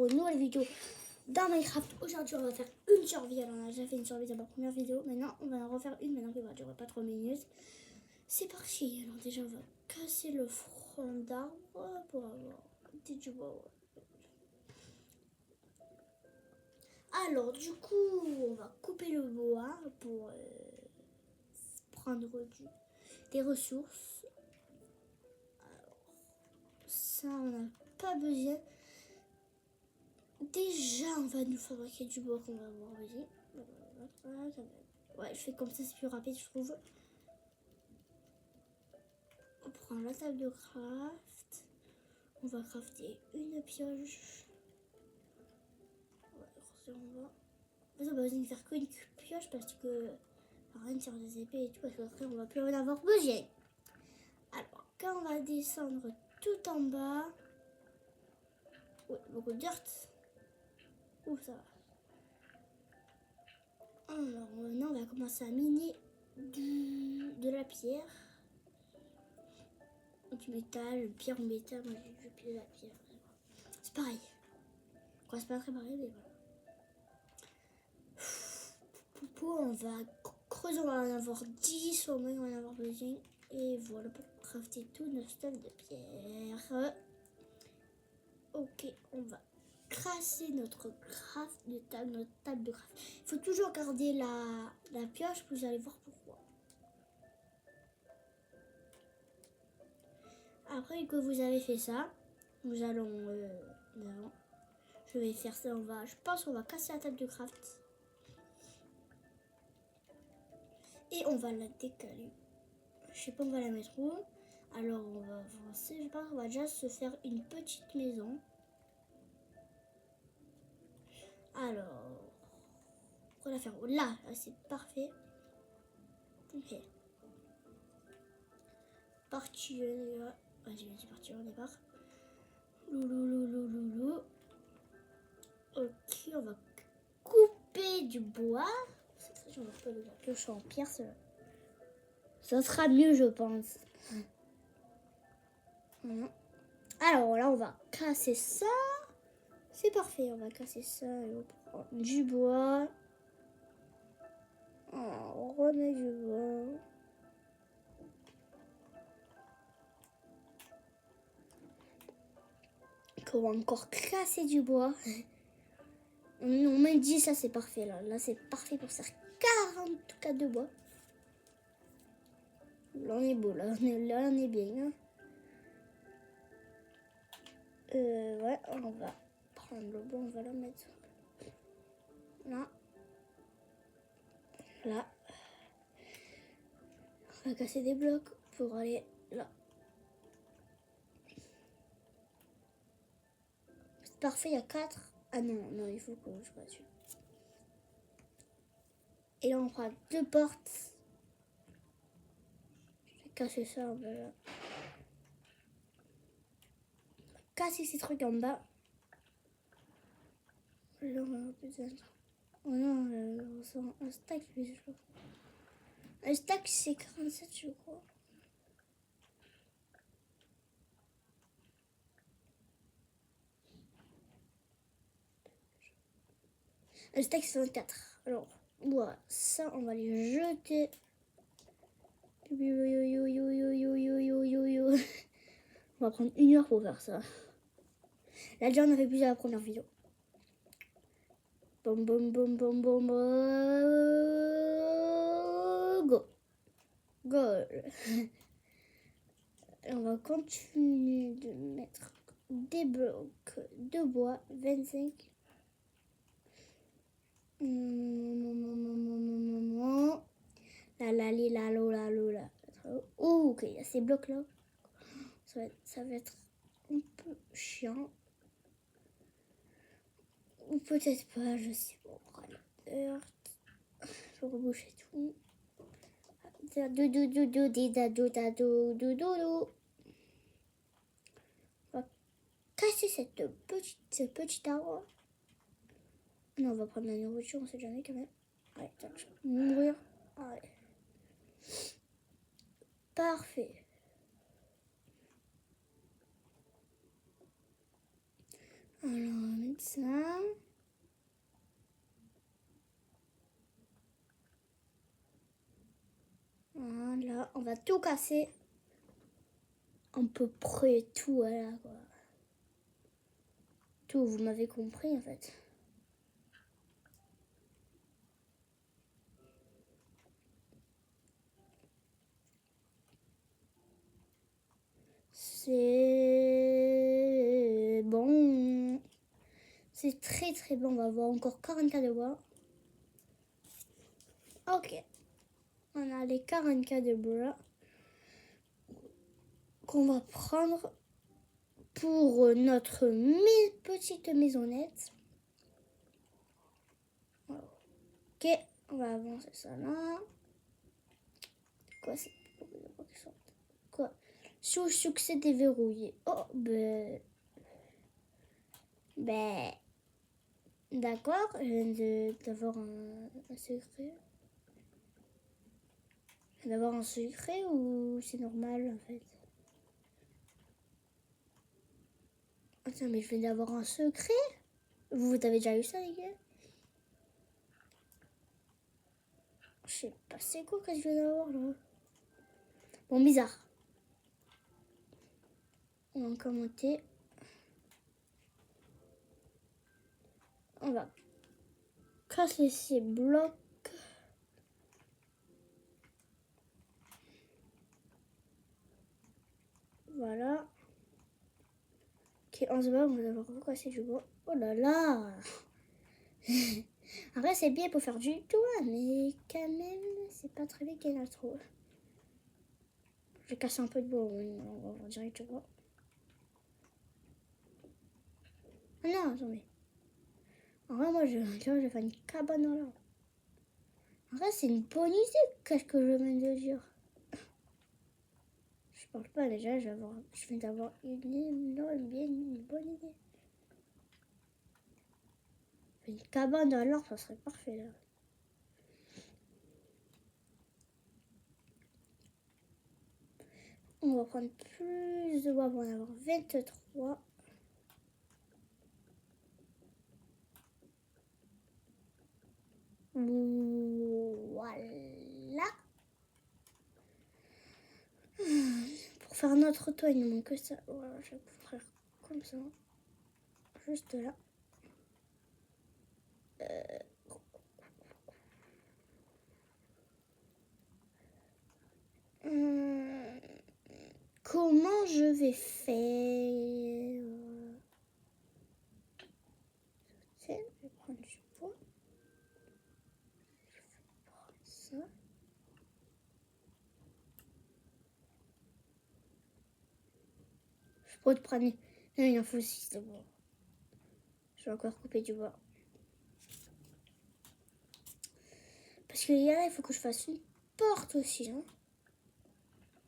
pour une nouvelle vidéo dans Minecraft. Aujourd'hui on va faire une survie. Alors on a déjà fait une survie dans ma première vidéo. Maintenant on va en refaire une maintenant qui va durer pas 3 minutes. C'est parti. Alors déjà on va casser le front d'arbre pour avoir du bois. Alors du coup on va couper le bois pour prendre des ressources. Alors ça on n'a pas besoin. Déjà, on va nous fabriquer du bois qu'on va voir aussi. Ouais, je fais comme ça, c'est plus rapide, je trouve. On prend la table de craft. On va crafter une pioche. Ouais, on va. On n'a pas besoin de faire qu'une pioche parce que rien de faire des épées et tout, parce qu'après on va plus en avoir besoin. Alors, quand on va descendre tout en bas. Ouais, beaucoup de dirt. Ouh, ça va. Alors maintenant on va commencer à miner de la pierre, du métal, pierre ou métal, moi j'ai de la pierre. C'est pareil. Quoi, c'est pas très pareil, mais voilà. On va creuser, on va en avoir 10 au moins, on va en avoir besoin. Et voilà pour crafter tout notre stuff de pierre. Ok, on va crasser notre table de craft. Il faut toujours garder la pioche, vous allez voir pourquoi. Après que vous avez fait ça, nous allons... non, je vais faire ça, je pense qu'on va casser la table de craft. Et on va la décaler. Je sais pas, on va la mettre où. Alors on va avancer, je pense qu'on va déjà se faire une petite maison. Alors, on va la faire là, c'est parfait. Ok. Parti, vas-y, parti au départ. Loulou. Ok, on va couper du bois. Je vais faire la pioche en pierre, ça sera mieux, je pense. Alors là, on va casser ça. C'est parfait, on va casser ça et on prend du bois. Alors, on remet du bois. On va encore casser du bois. On m'a dit ça, c'est parfait là. Là, c'est parfait pour faire 44 de bois. Là, on est beau, là, on est bien. Hein. Ouais, on va prendre le bois, on va le mettre là. Là. On va casser des blocs pour aller là. C'est parfait, il y a 4. Ah non, il faut que je fasse. Et là, on prend 2 portes. Je vais casser ça en bas là. Casser ces trucs en bas. Là, on a besoin. Oh non, un stack, je crois. Un stack, c'est 47, je crois. Un stack, c'est 24. Alors, voilà, ça, on va les jeter. On va prendre 1 heure pour faire ça. Là, déjà, on a fait plus à la première vidéo. Go. On va continuer de mettre des blocs de bois. 25. La. Oh, ok, il y a ces blocs là. Ça va être un peu chiant. Ou peut-être pas, je sais pas. On prend la heure. Je vais reboucher tout. On va casser ce petit arbre. Non, on va prendre la nourriture, on sait jamais quand même. Ouais, attends, je vais mourir. Ouais. Parfait. Alors, on va mettre ça On va tout casser. À peu près tout, voilà quoi. Tout, vous m'avez compris en fait. C'est bon. C'est très très bon. On va avoir encore 44 de bois. Ok. On a les 44 de bois qu'on va prendre pour notre petite maisonnette. Ok. On va avancer ça là. Quoi c'est? Quoi? Sous succès déverrouillé. Oh, ben, d'accord, je viens d'avoir un secret. Je viens d'avoir un secret ou c'est normal en fait? Attends, mais je viens d'avoir un secret? Vous avez déjà eu ça, les gars? Je sais pas, c'est quoi que je viens d'avoir là? Bon, bizarre. On va commenter. On va casser ces blocs. Voilà. Ok, on se va, on va devoir recasser du bois. Oh là là! Après, c'est bien pour faire du toit, mais quand même, c'est pas très bien qu'il y en a trop. Je vais casser un peu de bois, on va direct du bois. Ah non, attendez. En vrai, moi, je vais faire une cabane dans l'arbre. En vrai, c'est une bonne idée, qu'est-ce que je viens de dire. Je parle pas déjà, je viens d'avoir une bonne idée. Une cabane dans l'arbre, ça serait parfait là. On va prendre plus de bois pour en avoir 23. Voilà. Pour faire notre toit, il ne manque que ça. Voilà, je vais faire comme ça. Juste là. Comment je vais faire? Tiens, je vais prendre du bois. Je vais prendre ça. Je peux te prendre. Non, il en faut 6 de bois. Je vais encore couper du bois. Parce que là, il faut que je fasse une porte aussi. Hein.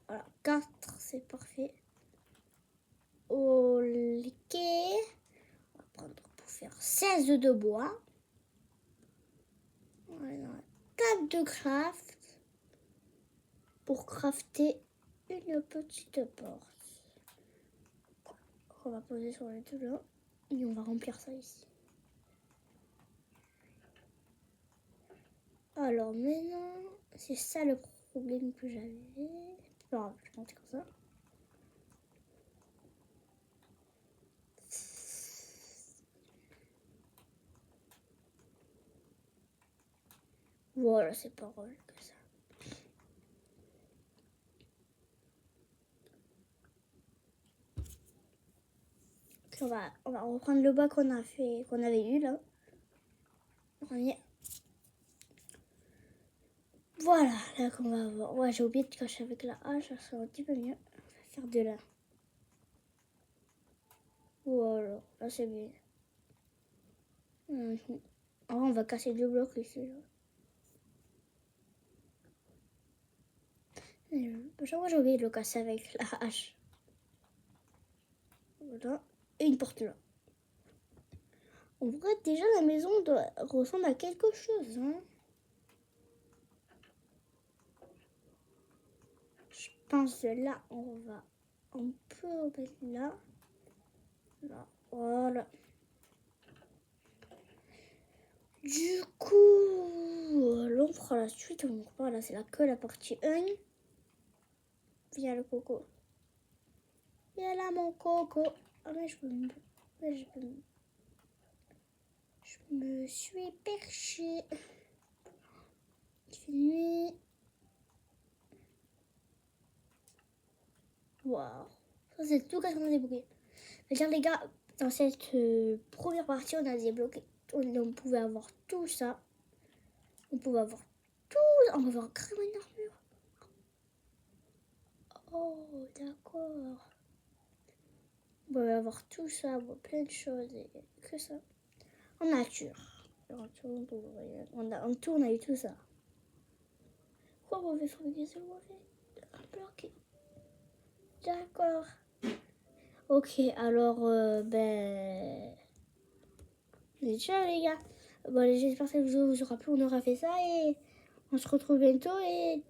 Voilà, 4, c'est parfait. Ok. On va prendre pour faire 16 de bois. Voilà, table de craft. Pour crafter une petite porte. On va poser sur le tout là. Et on va remplir ça ici. Alors maintenant, c'est ça le problème que j'avais. C'est pas grave, je vais monter comme ça. Voilà, c'est pas grave que ça. On va reprendre le bas qu'on avait eu là. On y est. Voilà, là qu'on va avoir. Ouais, j'ai oublié de cacher avec la hache, ça sera un petit peu mieux. On va faire de là. Voilà, là c'est bien. Alors on va casser 2 blocs ici. Chaque fois j'ai oublié de le casser avec la hache. Voilà. Et une porte là. En vrai, déjà la maison ressemble à quelque chose. Hein. Je pense que là, on peut mettre là. Là, voilà. Du coup, là on fera la suite. Donc voilà, c'est là que la partie 1. Viens le coco. Viens là mon coco. Ah mais je me suis perchée. Il fait nuit. Waouh. Ça c'est tout qu'est-ce qu'on a débloqué. C'est-à-dire les gars, dans cette première partie on a débloqué. On pouvait avoir tout ça. On pouvait avoir tout. On pouvait avoir carrément une armure. Oh d'accord. On pouvait avoir tout ça, plein de choses et que ça. En nature. En tout, on a eu tout ça. Quoi, on va fabriquer ce bloqué. D'accord. Ok, alors, ciao les gars. Bon, j'espère que ça vous aura plu. On aura fait ça et on se retrouve bientôt et